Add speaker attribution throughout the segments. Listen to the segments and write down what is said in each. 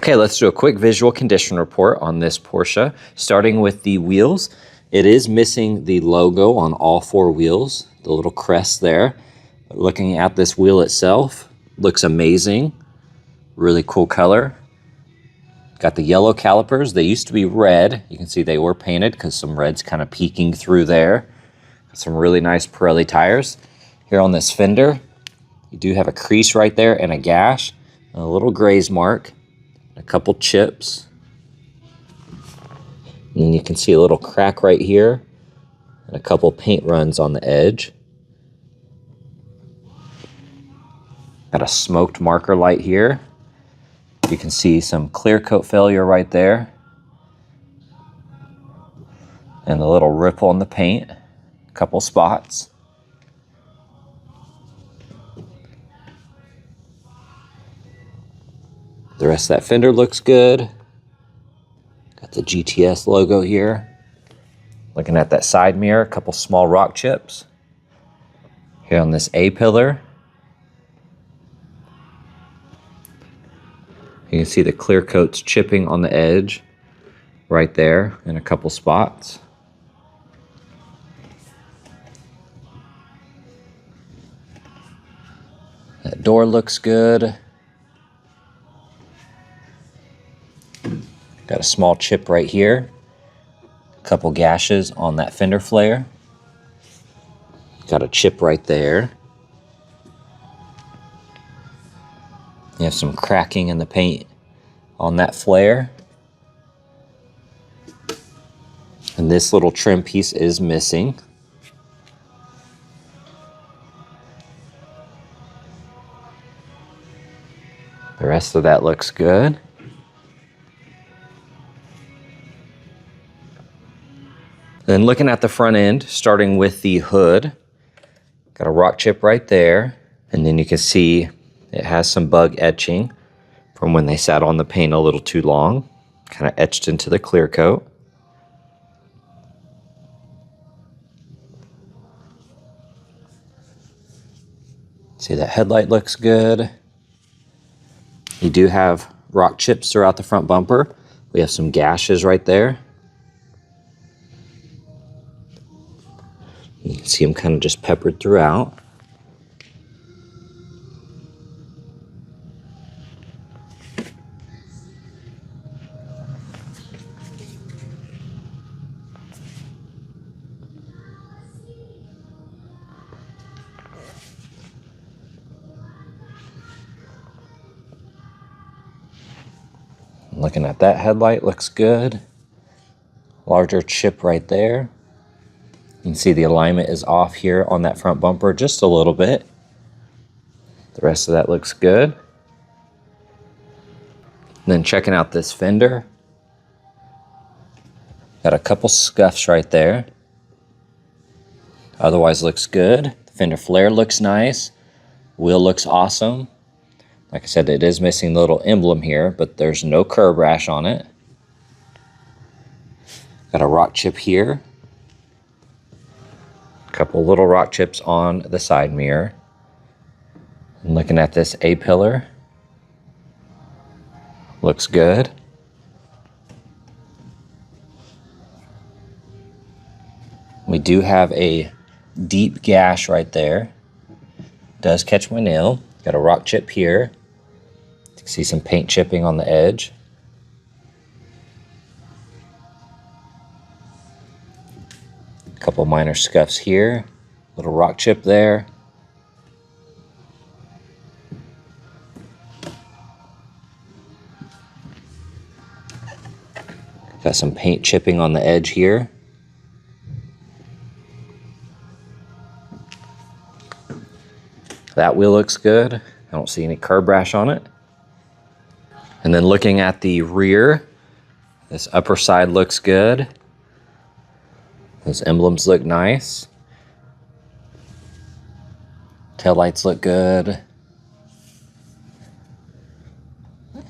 Speaker 1: Okay, let's do a quick visual condition report on this Porsche. Starting with the wheels, it is missing the logo on all four wheels, the little crest there. Looking at this wheel itself, looks amazing. Really cool color. Got the yellow calipers. They used to be red. You can see they were painted because some red's kind of peeking through there. Got some really nice Pirelli tires. Here on this fender, you do have a crease right there and a gash, and a little graze mark. A couple chips, and then you can see a little crack right here and a couple paint runs on the edge. Got a smoked marker light here. You can see some clear coat failure right there and a little ripple in the paint, a couple spots. The rest of that fender looks good. Got the GTS logo here. Looking at that side mirror, a couple small rock chips. Here on this A-pillar, you can see the clear coats chipping on the edge right there in a couple spots. That door looks good. Got a small chip right here, a couple gashes on that fender flare. Got a chip right there. You have some cracking in the paint on that flare. And this little trim piece is missing. The rest of that looks good. Then looking at the front end, starting with the hood, got a rock chip right there. And then you can see it has some bug etching from when they sat on the paint a little too long, kind of etched into the clear coat. See, that headlight looks good. You do have rock chips throughout the front bumper. We have some gashes right there. You can see them kind of just peppered throughout. Looking at that headlight, looks good. Larger chip right there. You can see the alignment is off here on that front bumper just a little bit. The rest of that looks good. And then checking out this fender. Got a couple scuffs right there. Otherwise looks good. The fender flare looks nice. Wheel looks awesome. Like I said, it is missing the little emblem here, but there's no curb rash on it. Got a rock chip here. A couple little rock chips on the side mirror. And looking at this A-pillar, looks good. We do have a deep gash right there. Does catch my nail. Got a rock chip here. You can see some paint chipping on the edge. A couple minor scuffs here. Little rock chip there. Got some paint chipping on the edge here. That wheel looks good. I don't see any curb rash on it. And then looking at the rear, this upper side looks good. Those emblems look nice. Taillights look good.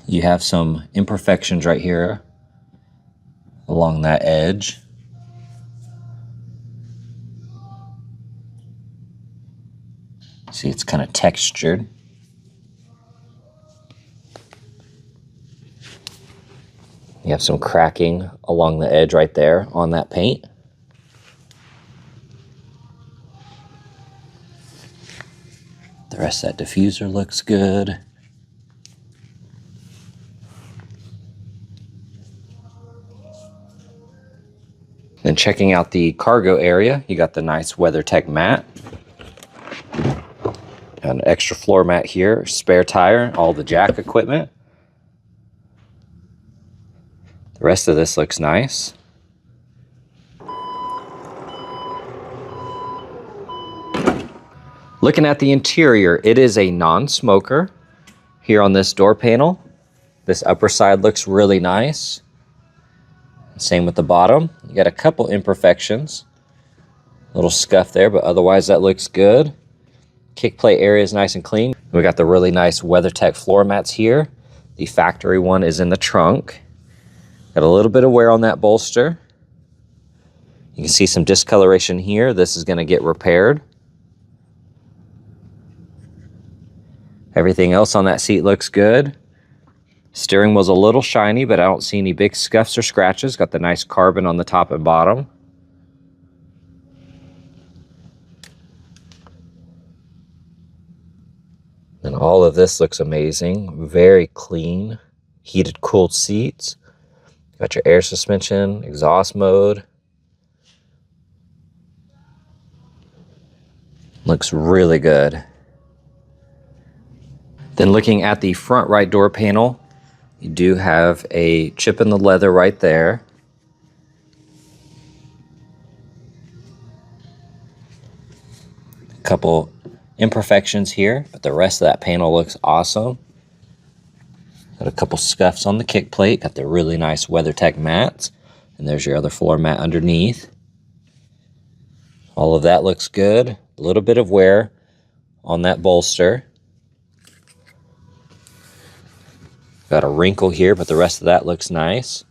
Speaker 1: You have some imperfections right here along that edge. See, it's kind of textured. You have some cracking along the edge right there on that paint. The rest of that diffuser looks good. Then checking out the cargo area, you got the nice WeatherTech mat. Got an extra floor mat here, spare tire, all the jack equipment. The rest of this looks nice. Looking at the interior, it is a non-smoker here on this door panel. This upper side looks really nice. Same with the bottom. You got a couple imperfections. Little scuff there, but otherwise that looks good. Kick plate area is nice and clean. We got the really nice WeatherTech floor mats here. The factory one is in the trunk. Got a little bit of wear on that bolster. You can see some discoloration here. This is going to get repaired. Everything else on that seat looks good. Steering wheel's a little shiny, but I don't see any big scuffs or scratches. Got the nice carbon on the top and bottom. And all of this looks amazing. Very clean. Heated, cooled seats. Got your air suspension, exhaust mode. Looks really good. Then looking at the front right door panel, you do have a chip in the leather right there. A couple imperfections here, but the rest of that panel looks awesome. Got a couple scuffs on the kick plate. Got the really nice WeatherTech mats. And there's your other floor mat underneath. All of that looks good. A little bit of wear on that bolster. Got a wrinkle here, but the rest of that looks nice.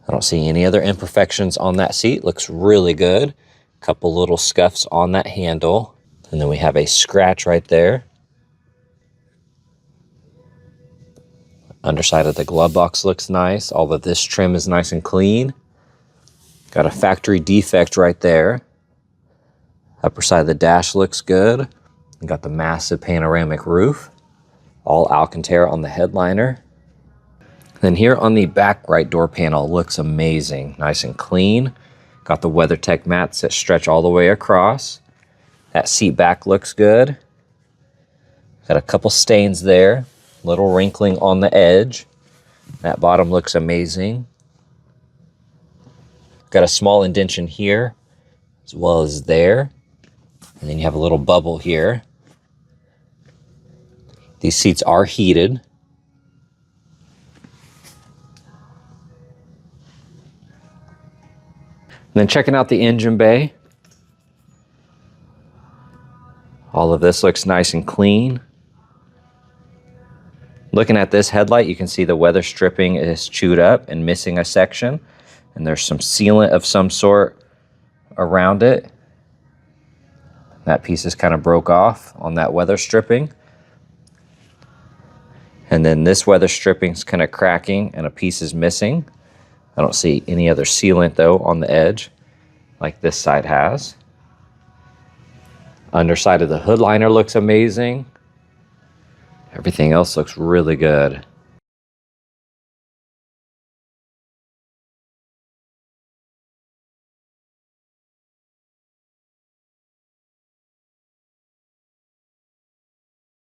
Speaker 1: I don't see any other imperfections on that seat. Looks really good. Couple little scuffs on that handle. And then we have a scratch right there. Underside of the glove box looks nice. All of this trim is nice and clean. Got a factory defect right there. Upper side of the dash looks good. You got the massive panoramic roof. All Alcantara on the headliner. Then here on the back right door panel looks amazing. Nice and clean. Got the WeatherTech mats that stretch all the way across. That seat back looks good. Got a couple stains there. Little wrinkling on the edge. That bottom looks amazing. Got a small indentation here as well as there. And then you have a little bubble here. These seats are heated. And then checking out the engine bay. All of this looks nice and clean. Looking at this headlight, you can see the weather stripping is chewed up and missing a section. And there's some sealant of some sort around it. That piece is kind of broke off on that weather stripping. And then this weather stripping is kind of cracking and a piece is missing. I don't see any other sealant though on the edge like this side has. Underside of the hood liner looks amazing. Everything else looks really good.